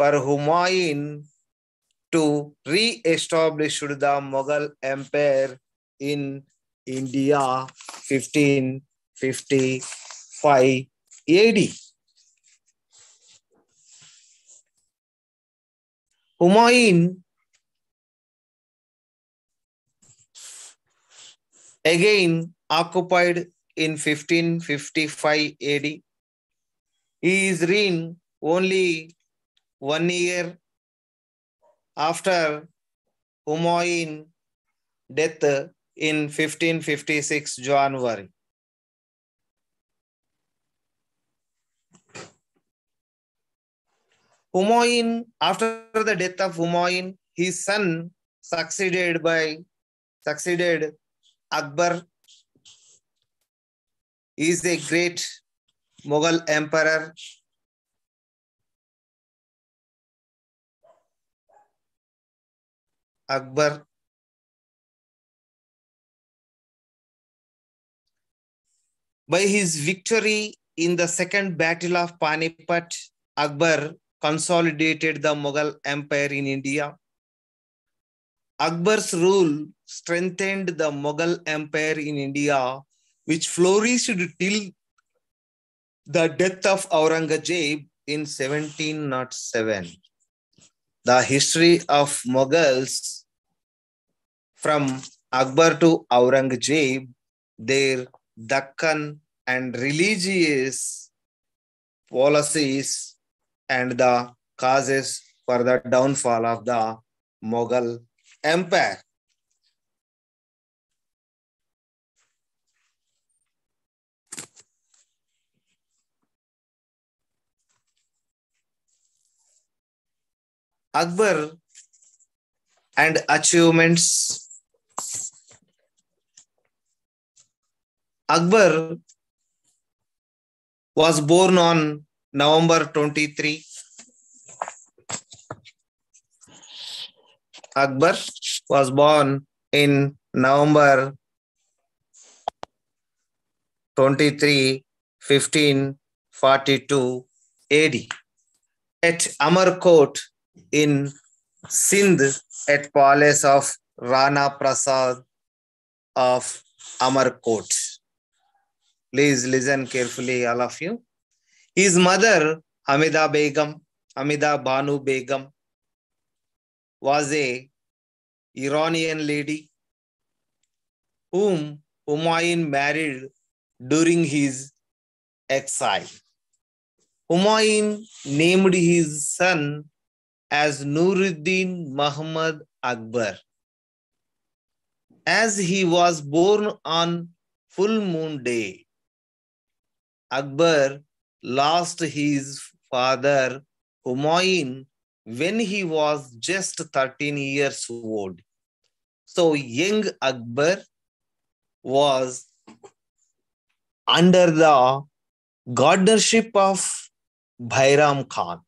for Humayun to re-establish the Mughal Empire in India 1555 AD. Humayun again occupied in 1555 AD. He is reigned only 1 year after Humayun's death in 1556 January. Humayun, after the death of Humayun, his son succeeded Akbar. He is a great Mughal emperor. Akbar. By his victory in the Second Battle of Panipat, Akbar consolidated the Mughal Empire in India. Akbar's rule strengthened the Mughal Empire in India, which flourished till the death of Aurangzeb in 1707. The history of Mughals from Akbar to Aurangzeb, their Deccan and religious policies and the causes for the downfall of the Mughal Empire. Akbar and achievements. Akbar was born on November 23. Akbar was born in November 23, 1542 AD at Amarkot in Sindh at palace of Rana Prasad of Amarkot. Please listen carefully, all of you. His mother, Hamida Banu Begum, was a Iranian lady whom Humayun married during his exile. Humayun named his son as Nuruddin Muhammad Akbar. As he was born on full moon day, Akbar lost his father Humayun when he was just 13 years old. So young Akbar was under the guardianship of Bairam Khan,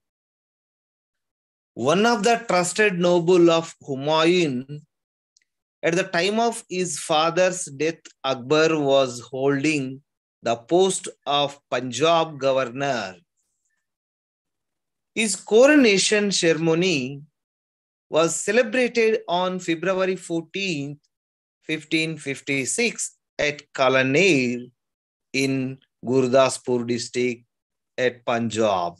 one of the trusted noble of Humayun. At the time of his father's death, Akbar was holding the post of Punjab governor. His coronation ceremony was celebrated on February 14, 1556 at Kalaner in Gurdaspur district at Punjab.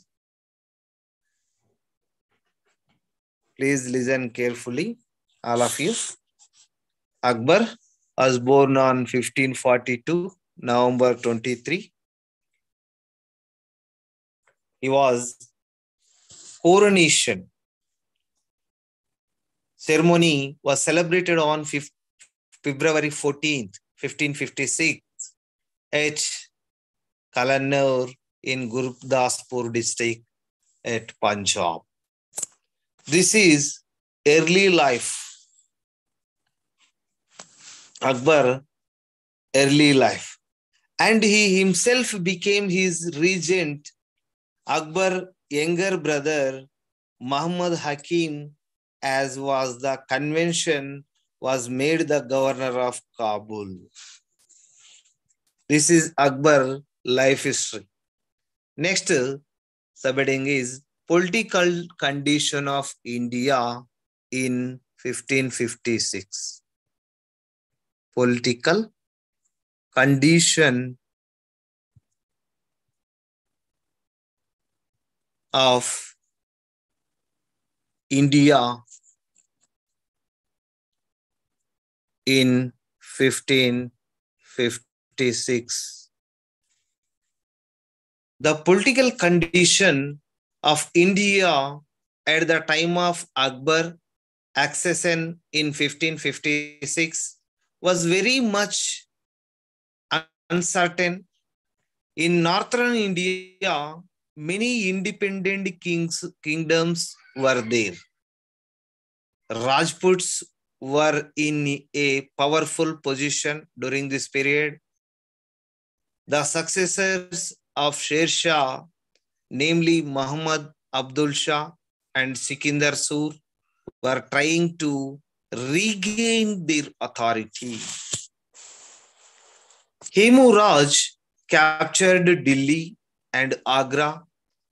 Please listen carefully, all of you. Akbar was born on 1542, November 23. He was coronation ceremony was celebrated on February 14th, 1556 at Kalaner in Gurdaspur district at Punjab. This is early life. Akbar, early life. And he himself became his regent. Akbar's younger brother, Muhammad Hakim, as was the convention, was made the governor of Kabul. This is Akbar's life history. Next subheading is political condition of India in 1556. Political condition of India in 1556. The political condition of India at the time of Akbar accession in 1556 was very much uncertain. In northern India, many independent kingdoms were there. Rajputs were in a powerful position during this period. The successors of Sher Shah, namely Muhammad Abdul Shah and Sikandar Sur, were trying to regain their authority. Hemuraj captured Delhi and Agra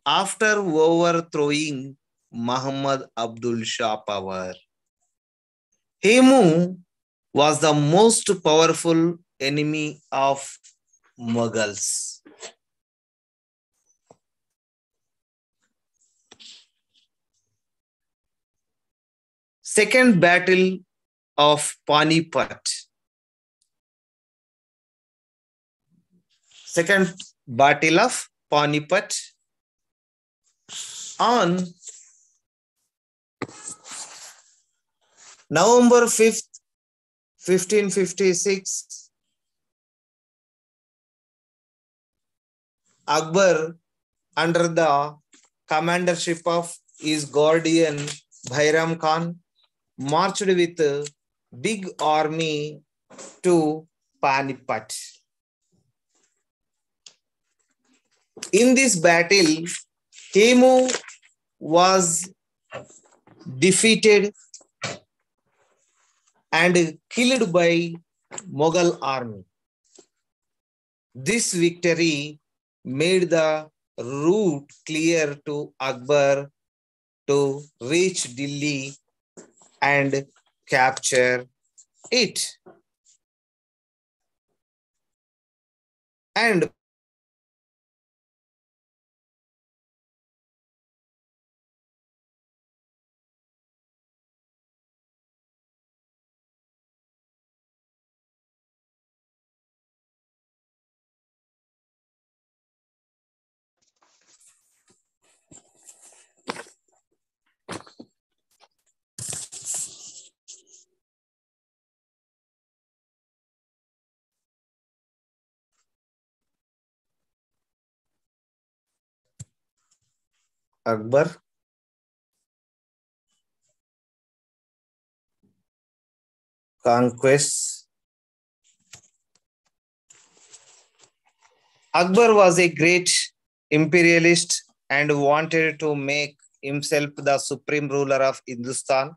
after overthrowing Muhammad Abdul Shah power. Hemu was the most powerful enemy of Mughals. Second Battle of Panipat. Second Battle of Panipat on November 5th, 1556, Akbar, under the commandership of his guardian Bairam Khan, marched with a big army to Panipat. In this battle, Hemu was defeated and killed by Mughal army. This victory made the route clear to Akbar to reach Delhi and capture it. And Akbar conquests. Akbar was a great imperialist and wanted to make himself the supreme ruler of Hindustan.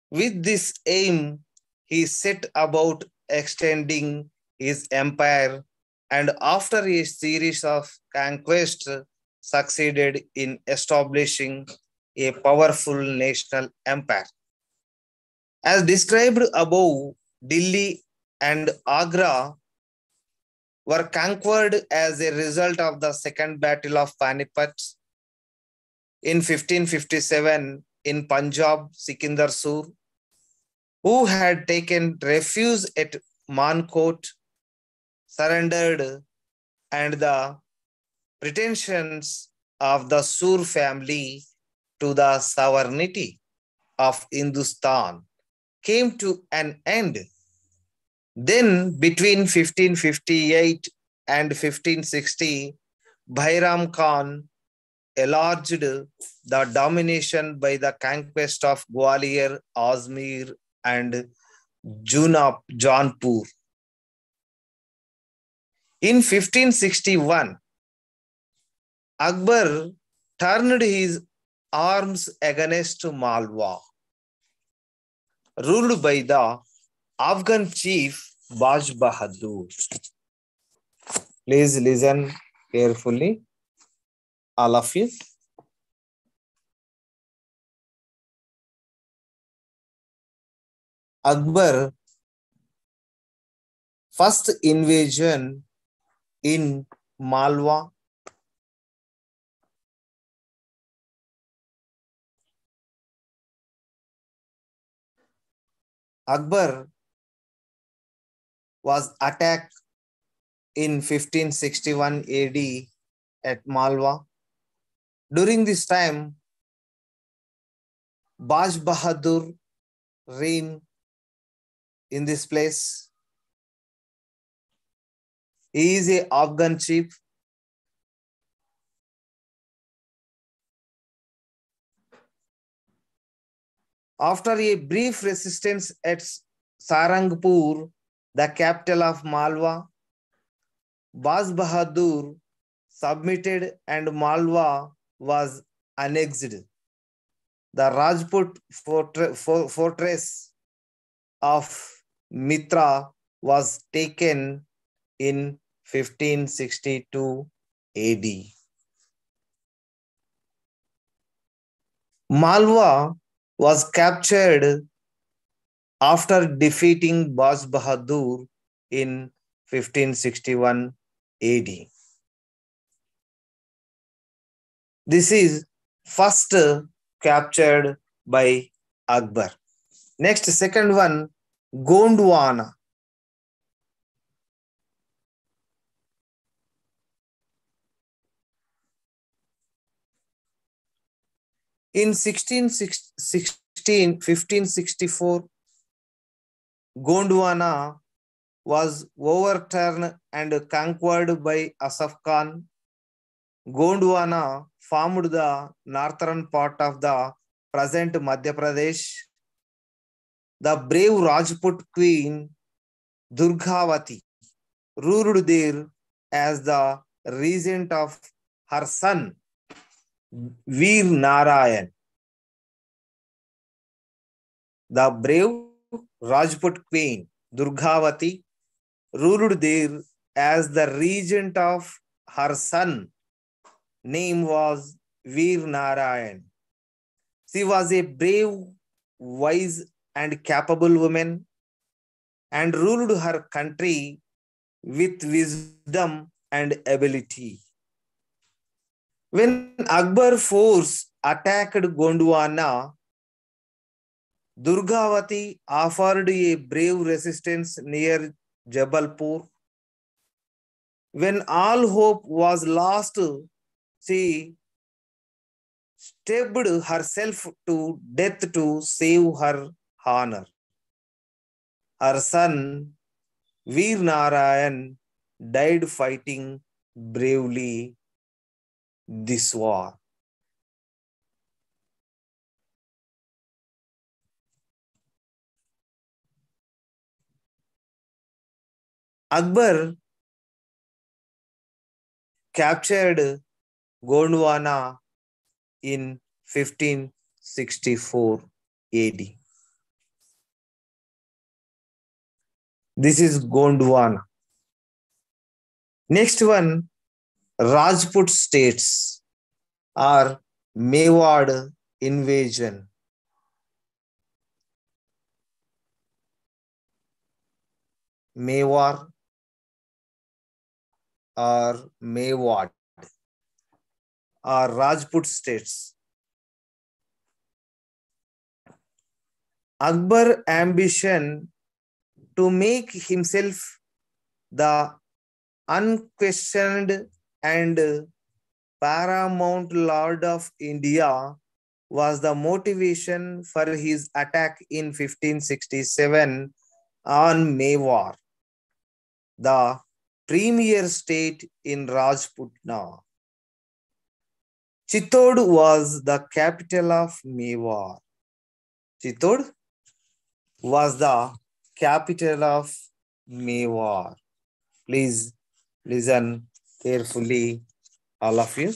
With this aim, he set about extending his empire, and after a series of conquests, succeeded in establishing a powerful national empire. As described above, Delhi and Agra were conquered as a result of the Second Battle of Panipat. In 1557, in Punjab, Sikandar Sur, who had taken refuge at Mankote, surrendered, and the pretensions of the Sur family to the sovereignty of Hindustan came to an end. Then, between 1558 and 1560, Bairam Khan enlarged the domination by the conquest of Gwalior, Ajmer, and Jaunpur. In 1561, Akbar turned his arms against Malwa, ruled by the Afghan chief Baj Bahadur. Please listen carefully. all of you. Akbar first invasion in Malwa. Akbar was attacked in 1561 AD at Malwa. During this time, Baj Bahadur reigned in this place. He is a Afghan chief. After a brief resistance at Sarangpur, the capital of Malwa, Baz Bahadur submitted and Malwa was annexed. The Rajput fortress of Mitra was taken in 1562 AD. Malwa was captured after defeating Baz Bahadur in 1561 AD. This is first captured by Akbar. Next, second one, Gondwana. In 1564, Gondwana was overturned and conquered by Asaf Khan. Gondwana formed the northern part of the present Madhya Pradesh. The brave Rajput queen Durgavati ruled there as the regent of her son Veer Narayan. The brave Rajput queen Durgavati ruled there as the regent of her son. Name was Veer Narayan. She was a brave, wise, and capable woman and ruled her country with wisdom and ability. When Akbar force attacked Gondwana, Durgavati offered a brave resistance near Jabalpur. When all hope was lost, she stabbed herself to death to save her honor. Her son, Veer Narayan, died fighting bravely this war. Akbar captured Gondwana in 1564 AD. This is Gondwana. Next one, Rajput states or Mewar invasion. Mewar or Mewar are Rajput states. Akbar's ambition to make himself the unquestioned and paramount lord of India was the motivation for his attack in 1567 on Mewar, the premier state in Rajputana. Chittor was the capital of Mewar. Chittor was the capital of Mewar. Please listen carefully, all of you.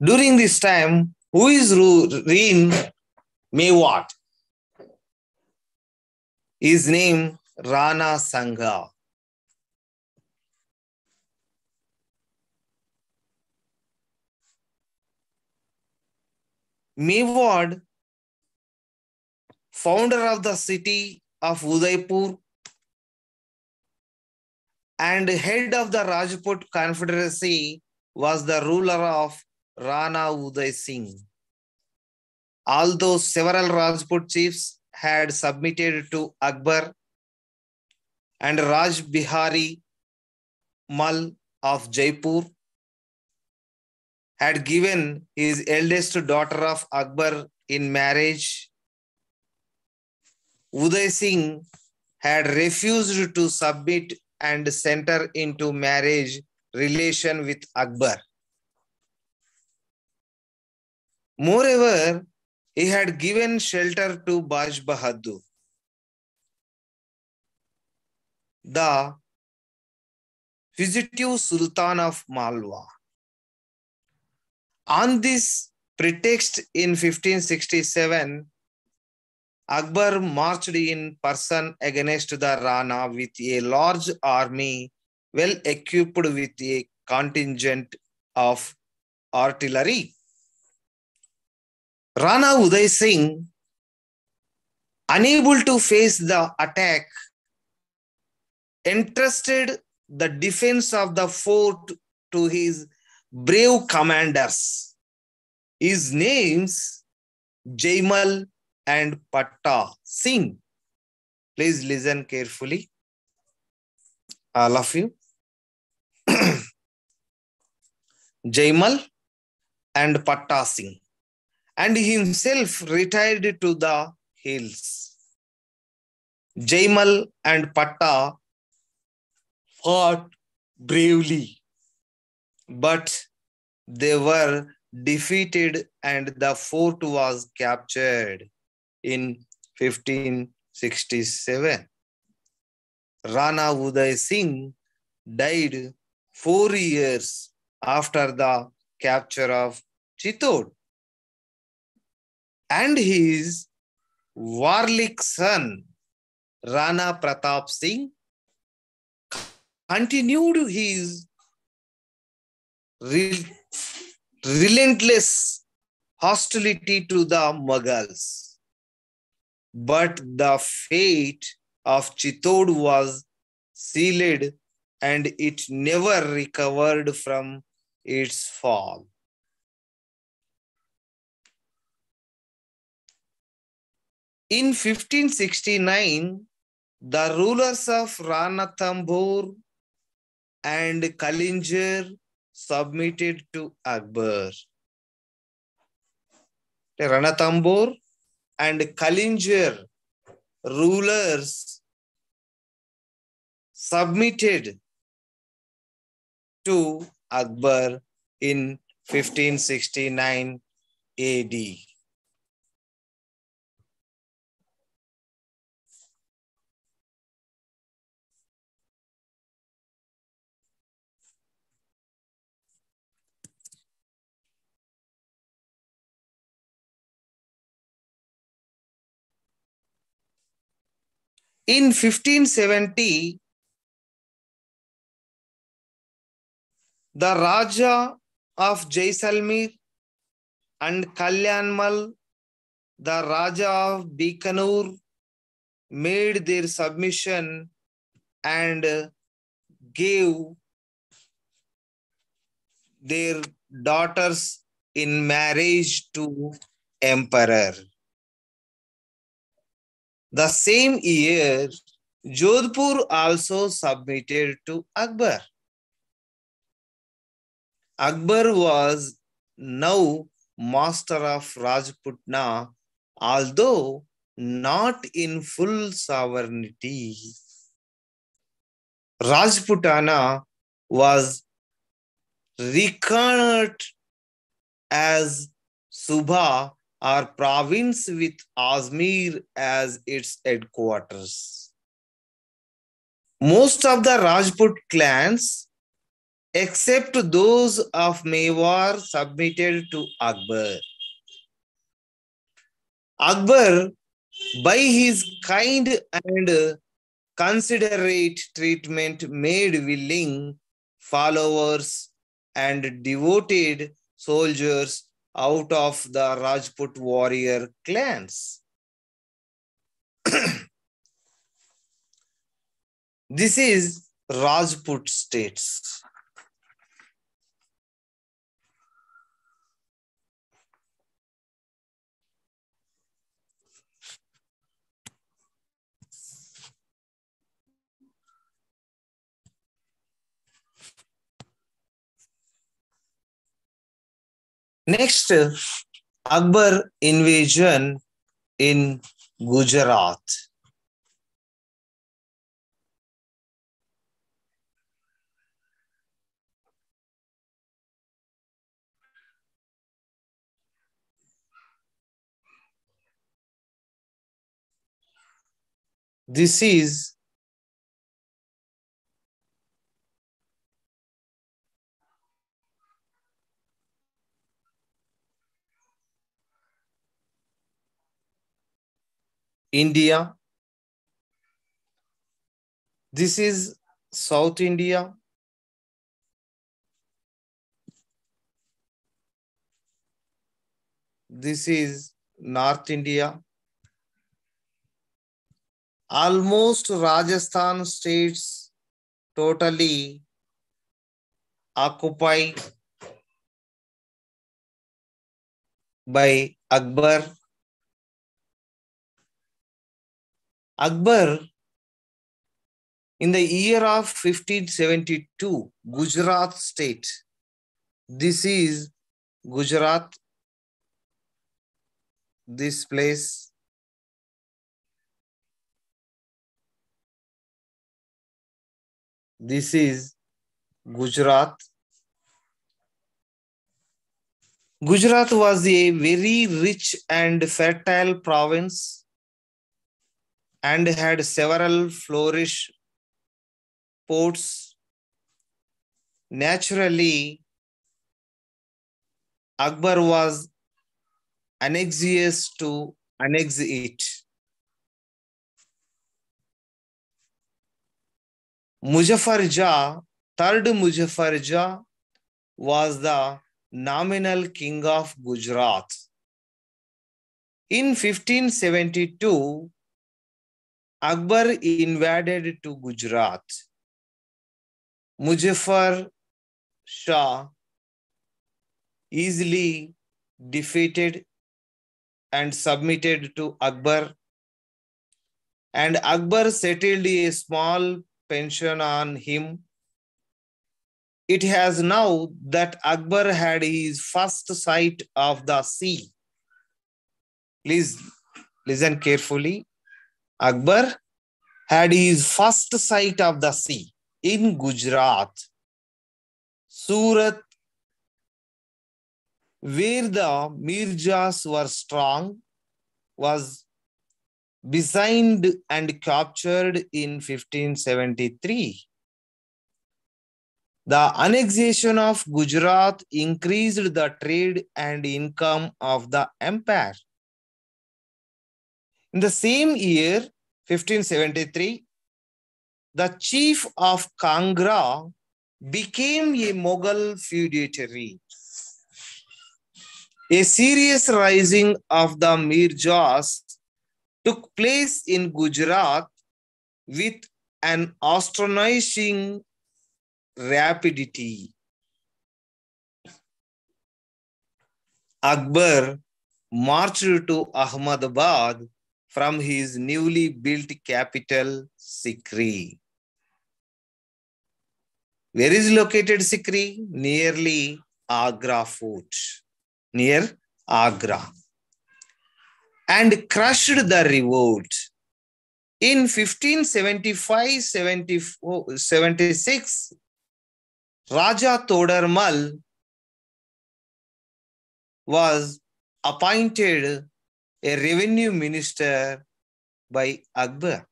During this time, who is in Mewar? His name Rana Sangha. Mewad, founder of the city of Udaipur and head of the Rajput Confederacy, was the ruler of Rana Uday Singh. Although several Rajput chiefs had submitted to Akbar, and Raj Bihari Mal of Jaipur had given his eldest daughter of Akbar in marriage, Uday Singh had refused to submit and enter into marriage relation with Akbar. Moreover, he had given shelter to Baj Bahadur, the fugitive Sultan of Malwa. On this pretext, in 1567, Akbar marched in person against the Rana with a large army, well equipped with a contingent of artillery. Rana Uday Singh, unable to face the attack, entrusted the defense of the fort to his brave commanders. His names, Jaimal and Patta Singh. Please listen carefully, all of you. Jaimal and Patta Singh, and himself retired to the hills. Jaimal and Patta fought bravely, but they were defeated and the fort was captured in 1567. Rana Uday Singh died 4 years after the capture of Chittor, and his warlike son Rana Pratap Singh continued his relentless hostility to the Mughals. But the fate of Chittor was sealed and it never recovered from its fall. In 1569, the rulers of Ranthambore and Kalinjar submitted to Akbar. Ranthambore and Kalinjar rulers submitted to Akbar in 1569 AD. In 1570, the Raja of Jaisalmer and Kalyanmal, the Raja of Bikanur, made their submission and gave their daughters in marriage to emperor. The same year, Jodhpur also submitted to Akbar. Akbar was now master of Rajputana, although not in full sovereignty. Rajputana was reckoned as Subha or province with Ajmer as its headquarters. Most of the Rajput clans, except those of Mewar, submitted to Akbar. Akbar, by his kind and considerate treatment made willing followers and devoted soldiers out of the Rajput warrior clans. This is Rajput states. Next, Akbar invasion in Gujarat. This is India. This is South India. This is North India. Almost Rajasthan states totally occupied by Akbar. Akbar, in the year of 1572, Gujarat state. This is Gujarat, this place. This is Gujarat. Gujarat was a very rich and fertile province and had several flourish ports. Naturally, Akbar was anxious to annex it. Muzaffar Jah, third Muzaffar Jah, was the nominal king of Gujarat. In 1572, Akbar invaded to Gujarat. Muzaffar Shah easily defeated and submitted to Akbar, and Akbar settled a small pension on him. It has now that Akbar had his first sight of the sea. Please listen carefully. Akbar had his first sight of the sea in Gujarat, Surat, where the Mirjas were strong, was besieged and captured in 1573. The annexation of Gujarat increased the trade and income of the empire. In the same year, 1573, the chief of Kangra became a Mughal feudatory. A serious rising of the Mirjas took place in Gujarat with an astonishing rapidity. Akbar marched to Ahmedabad from his newly built capital, Sikri. Where is located Sikri? Nearly Agra Fort, near Agra, and crushed the revolt. In 1575-76, Raja Todarmal was appointed a revenue minister by Akbar.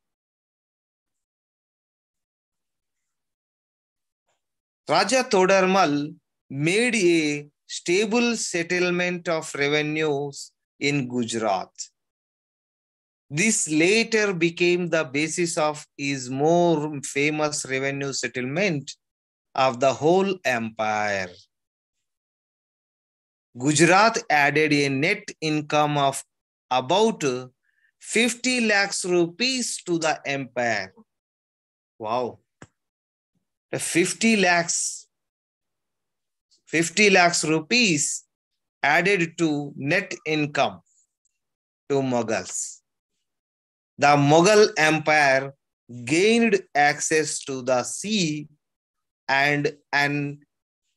Raja Todarmal made a stable settlement of revenues in Gujarat. This later became the basis of his more famous revenue settlement of the whole empire. Gujarat added a net income of about 50 lakhs rupees to the empire. Wow. 50 lakhs rupees added to net income to Mughals. The Mughal Empire gained access to the sea and an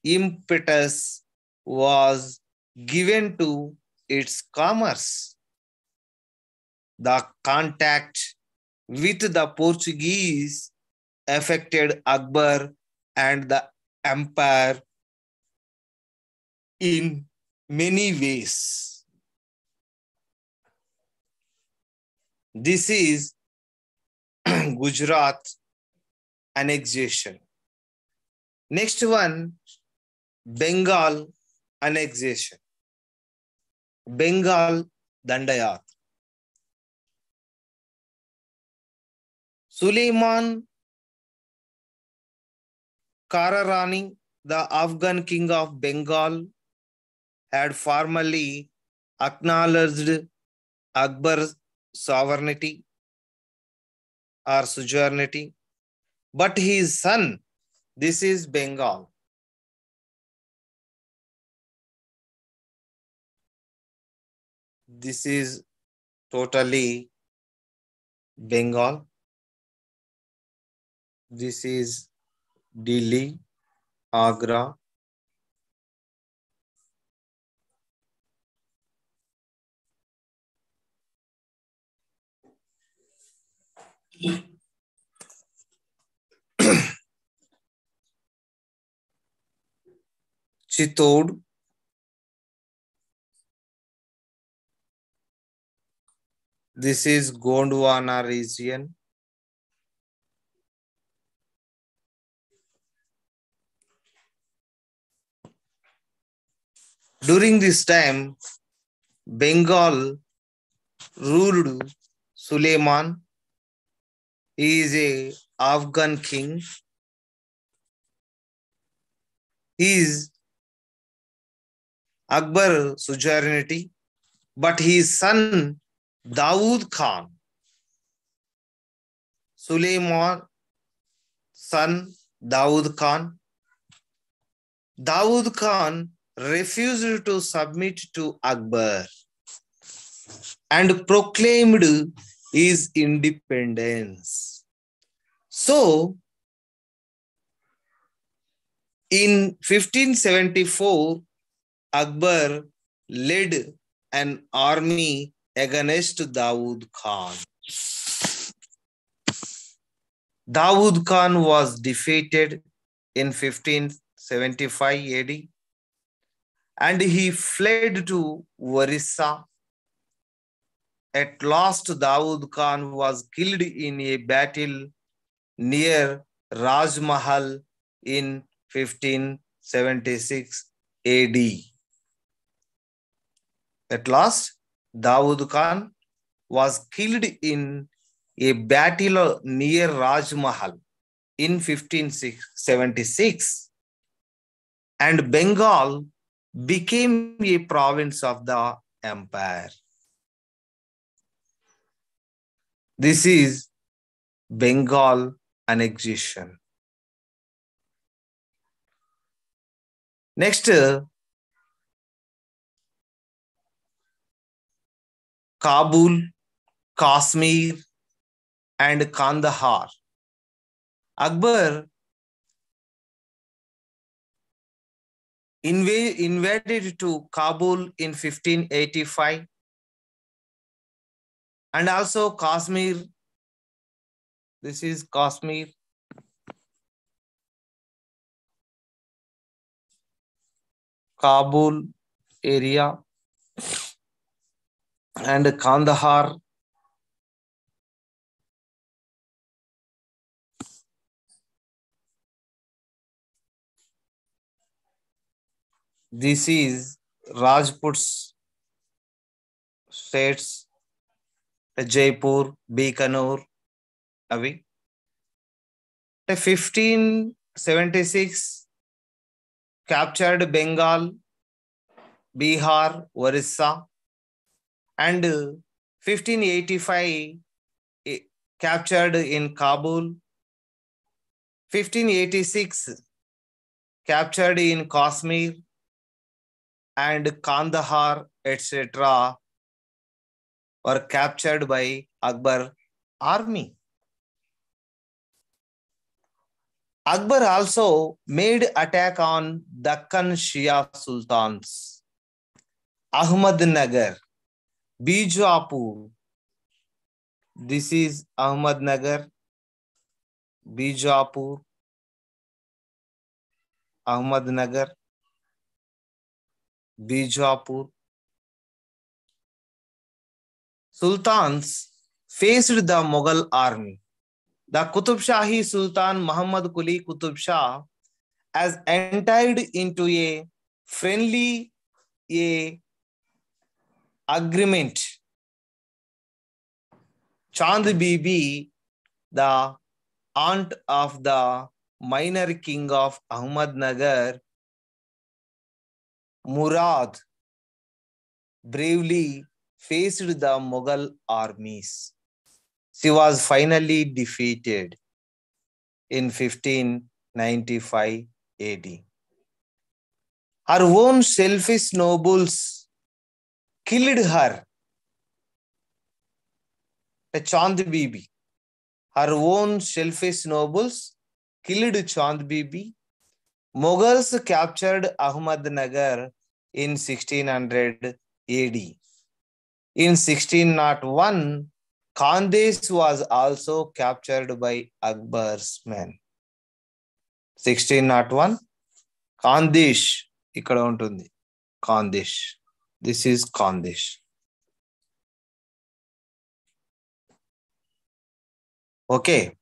impetus was given to its commerce. The contact with the Portuguese affected Akbar and the empire in many ways. This is Gujarat annexation. Next one, Bengal annexation. Bengal Dandayat. Suleiman Kararani, the Afghan king of Bengal, had formally acknowledged Akbar's sovereignty or suzerainty, but his son, this is Bengal. This is totally Bengal. This is Delhi, Agra. Chittoor. This is Gondwana region. During this time, Bengal ruled Suleiman. He is a Afghan king. He is Akbar suzerainty, but his son Dawood Khan, Suleiman son Dawood Khan. Dawood Khan refused to submit to Akbar and proclaimed his independence. So, in 1574, Akbar led an army against Dawood Khan. Dawood Khan was defeated in 1575 AD and he fled to Orissa. At last, Dawood Khan was killed in a battle near Rajmahal in 1576 AD. At last, Dawood Khan was killed in a battle near Rajmahal in 1576, and Bengal became a province of the empire. This is Bengal annexation. Next, Kabul, Kashmir, and Kandahar. Akbar invaded to Kabul in 1585 and also Kashmir. This is Kashmir. Kabul area and Kandahar. This is Rajput's states. Jaipur, Bikaner, avi. 1576 captured Bengal, Bihar, Orissa, and 1585 captured in Kabul, 1586 captured in Kashmir and Kandahar, etc. were captured by Akbar army. Akbar also made attack on Deccan Shia Sultans, Ahmadnagar, Bijapur. This is Ahmadnagar, Bijapur, Ahmadnagar, Bijapur. Sultans faced the Mughal army. The Qutub Shahi Sultan Muhammad Quli Qutub Shah has entered into a friendly agreement. Chand Bibi, the aunt of the minor king of Ahmadnagar, Murad, bravely faced the Mughal armies. She was finally defeated in 1595 AD. Her own selfish nobles killed her. Chand Bibi. Her own selfish nobles killed Chand Bibi. Mughals captured Ahmadnagar in 1600 AD. In 1601, Khandesh was also captured by Akbar's men. 1601, Khandesh, ikkada untundi. Khandesh. This is Khandesh. Okay.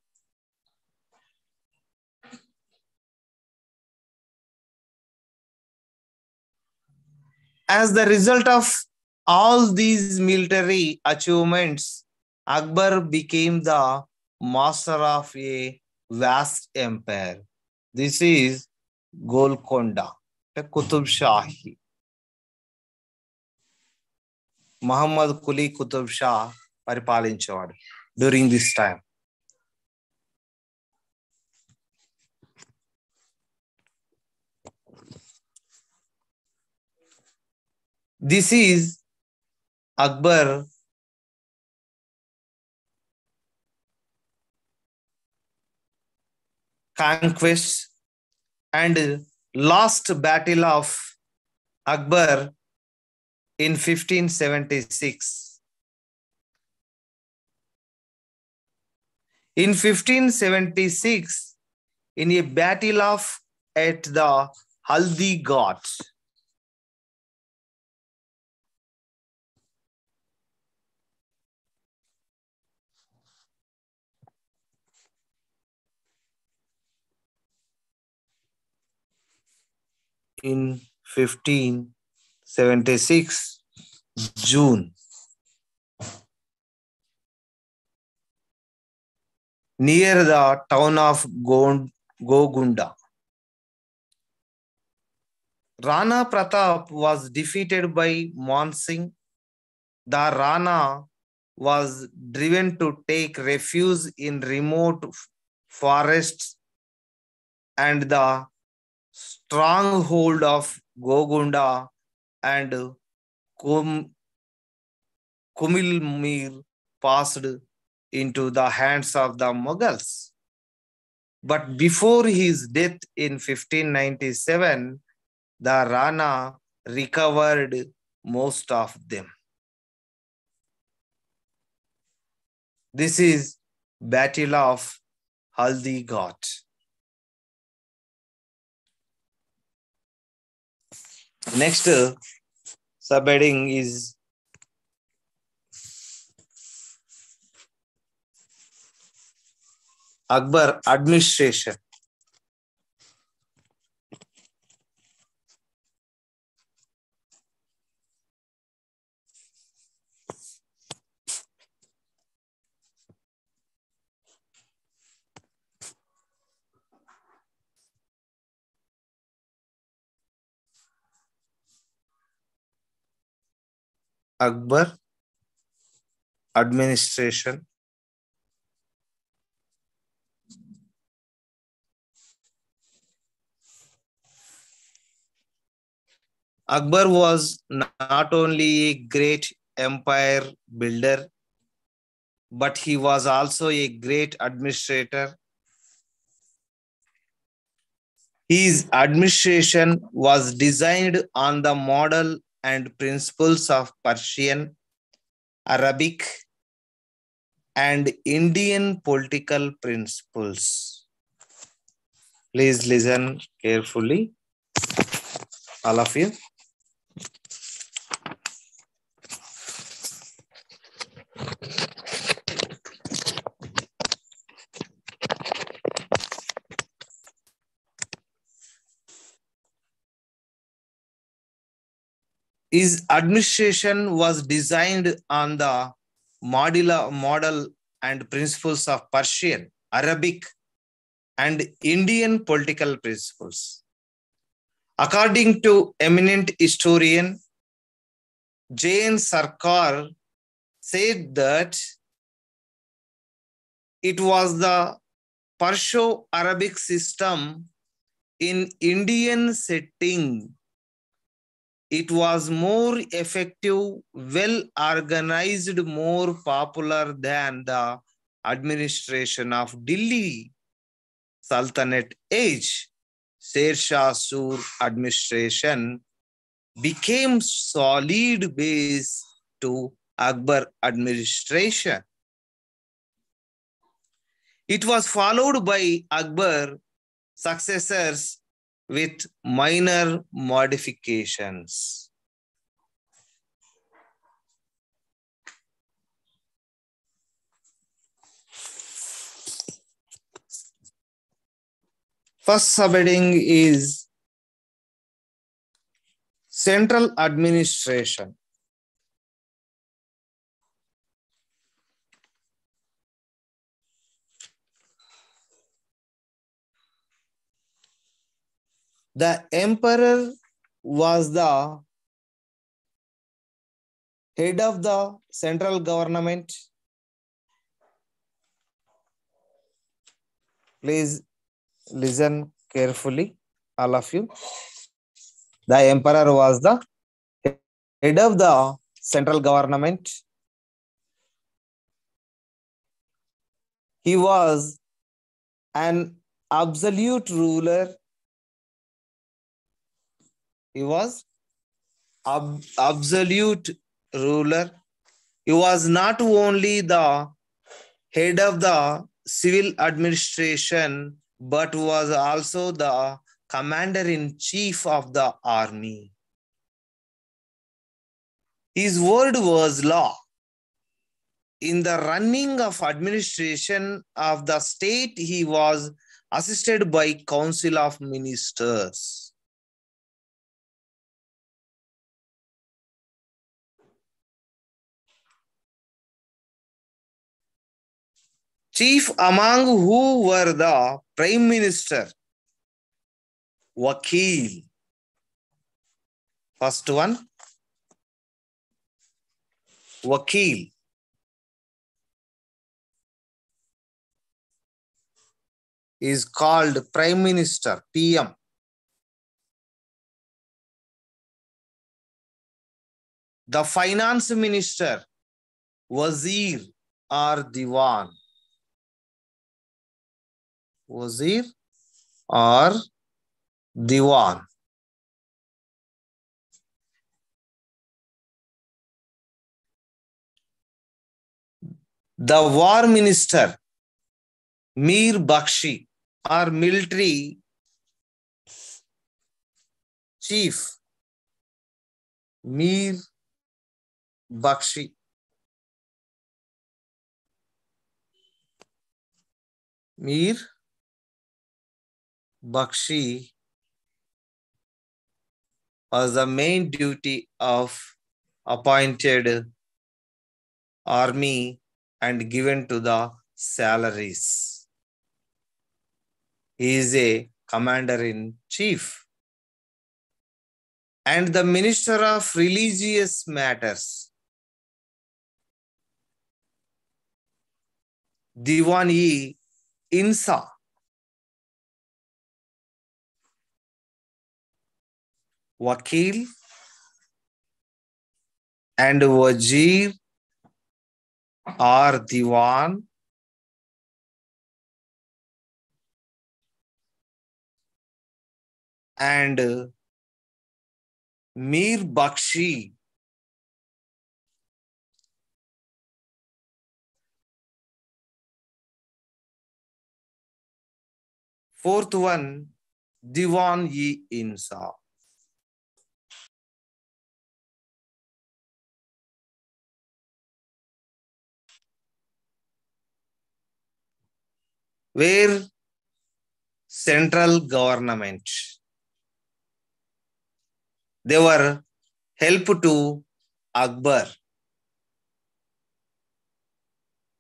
As the result of all these military achievements, Akbar became the master of a vast empire. This is Golconda, Qutub Shahi. Muhammad Quli Qutub Shah పరిపాలించేవాడు during this time. This is Akbar conquest and last battle of Akbar in 1576. In 1576, in a battle of at the Haldi Ghat, in 1576 June, near the town of Gogunda. Rana Pratap was defeated by Mansingh. The Rana was driven to take refuge in remote forests, and the stronghold of Gogunda and Kumilmir passed into the hands of the Mughals. But before his death in 1597, the Rana recovered most of them. This is Battle of Haldi Ghat. Next subheading is Akbar administration. Akbar administration. Akbar was not only a great empire builder, but he was also a great administrator. His administration was designed on the model and principles of Persian, Arabic, and Indian political principles. Please listen carefully, all of you. His administration was designed on the model and principles of Persian, Arabic, and Indian political principles. According to eminent historian Jain Sarkar, said that it was the Perso-Arabic system in Indian setting. It was more effective, well organized, more popular than the administration of Delhi Sultanate age. Sher Shah Sur administration became solid base to Akbar administration. It was followed by Akbar successors with minor modifications. First subheading is central administration. The emperor was the head of the central government. Please listen carefully, all of you. The emperor was the head of the central government. He was an absolute ruler. He was absolute ruler. He was not only the head of the civil administration, but was also the commander-in-chief of the army. His word was law. In the running of administration of the state, he was assisted by council of ministers. Chief among who were the prime minister, Wakil. First one, Wakil. Is called prime minister, PM. The finance minister, Wazir or Diwan. Wazir or Diwan. The war minister, Mir Bakshi or military chief, Mir Bakshi. Mir Bakshi was the main duty of appointed army and given to the salaries. He is a commander-in-chief. And the minister of religious matters, Diwan-e Insa, Wakil, and Wazir or Diwan, and Mir Bakshi, fourth one, Diwan-e Insa. Where central government. They were help to Akbar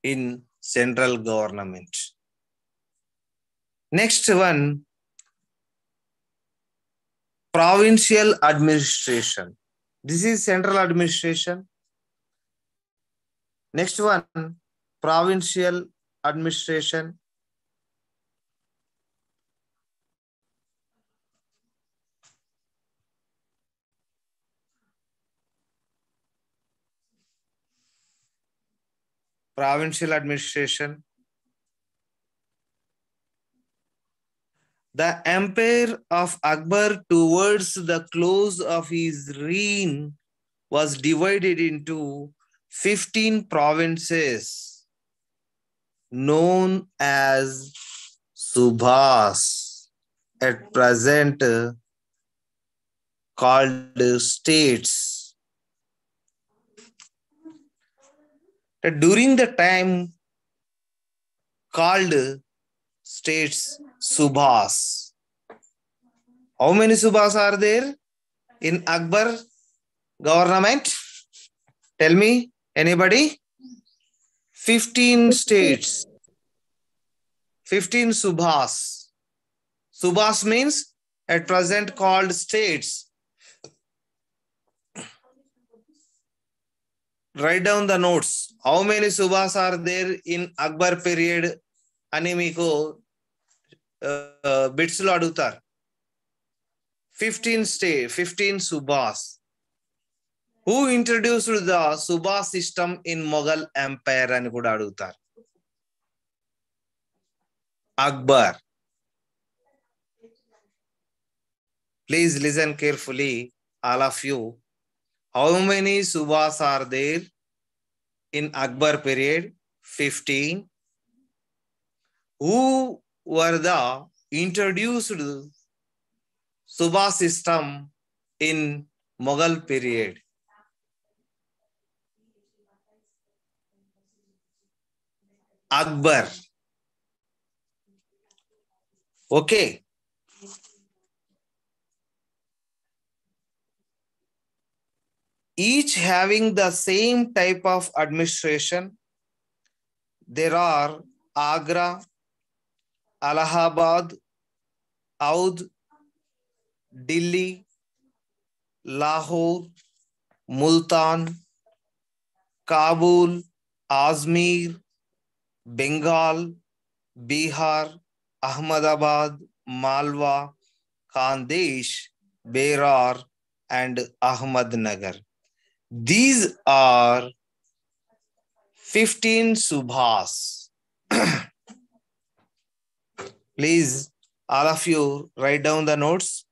in central government. Next one, provincial administration. This is central administration. Next one, provincial administration. Provincial administration. The empire of Akbar towards the close of his reign was divided into 15 provinces known as Subhas, at present called states. During the time called states Subhas. How many Subhas are there in Akbar government? Tell me, anybody? 15 states. 15 Subhas. Subhas means at present called states. Write down the notes. How many Subhas are there in Akbar period? Ani meeku bits lo adugutar. 15 Subhas. Who introduced the Subhas system in Mughal Empire అని కూడా అడుగుతారు. Akbar. Please listen carefully, all of you. How many Subhas are there in Akbar period? 15. Who were the introduced Subhas system in Mughal period? Akbar. Okay. Each having the same type of administration. There are Agra, Allahabad, Oudh, Delhi, Lahore, Multan, Kabul, Ajmer, Bengal, Bihar, Ahmedabad, Malwa, Khandesh, Berar, and Ahmednagar. These are 15 Subhas. Please, all of you, write down the notes.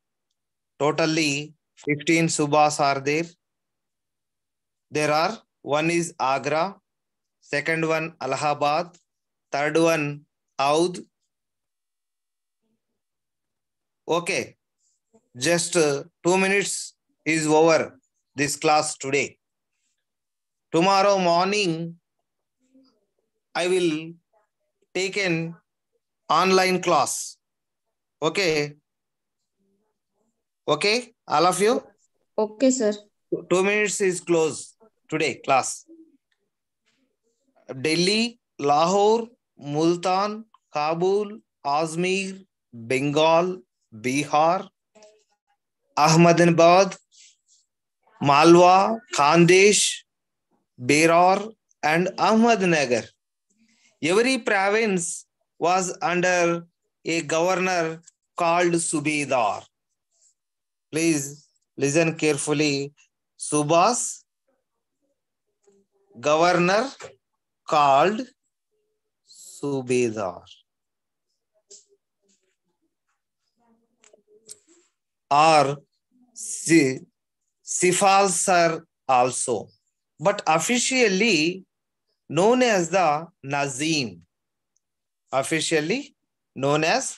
Totally 15 Subhas are there. There are, one is Agra, second one Allahabad, third one Oudh. Okay, just 2 minutes is over this class today. Tomorrow morning, I will take an online class. Okay. Okay, all of you? Okay, sir. 2 minutes is closed today, class. Delhi, Lahore, Multan, Kabul, Ajmer, Bengal, Bihar, Ahmedabad, Malwa, Khandesh, Berar, and Ahmednagar. Every province was under a governor called Subedar. Please listen carefully. Subas, governor called Subedar. Or Sifalsar also, but officially known as the Nazim. Officially known as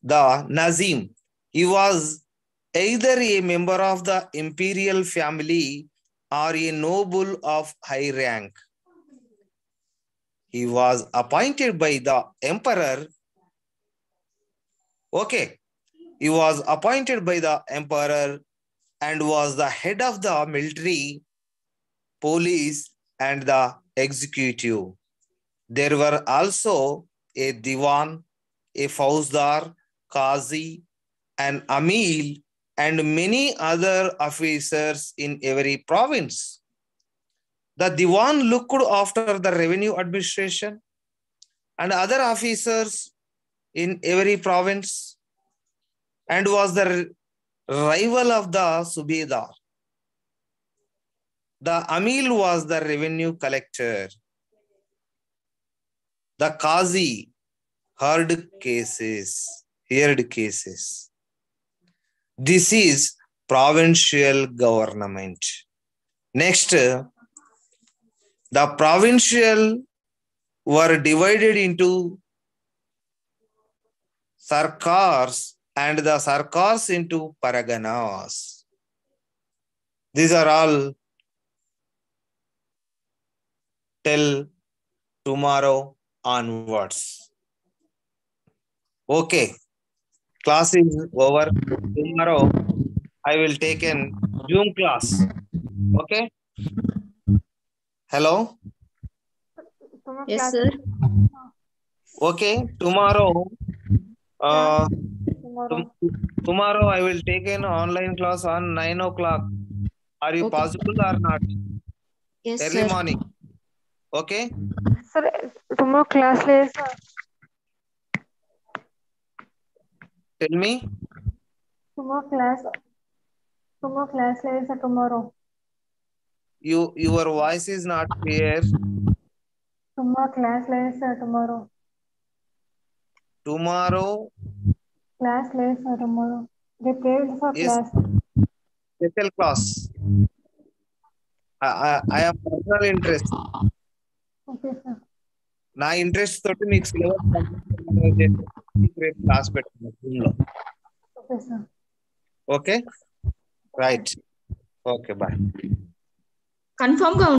the Nazim. He was either a member of the imperial family or a noble of high rank. He was appointed by the emperor. Okay. He was appointed by the emperor and was the head of the military, police, and the executive. There were also a diwan, a fauzdar, qazi, an amil, and many other officers in every province. The diwan looked after the revenue administration and other officers in every province and was the rival of the Subedar. The amil was the revenue collector. The qazi heard cases. This is provincial government. Next, the provincial were divided into sarkars and the sarkars into paraganas. These are all till tomorrow onwards. Okay, class is over. Tomorrow I will take an Zoom class. Okay? Hello? Yes, sir. Okay, tomorrow Tomorrow. I will take an online class on 9 o'clock. Are you Okay. possible or not? Yes, Early sir. morning. Okay? Sir, tomorrow class is Tell me. tomorrow class is tomorrow. Your voice is not clear. Tomorrow class is tomorrow. Tomorrow. Class is tomorrow. They paid for Yes. class. Special class. I am personal interest. Okay, sir. నా interest తోటి మీకు syllabus class పెట్టాను. Okay, sir. Okay right okay bye. Confirm గా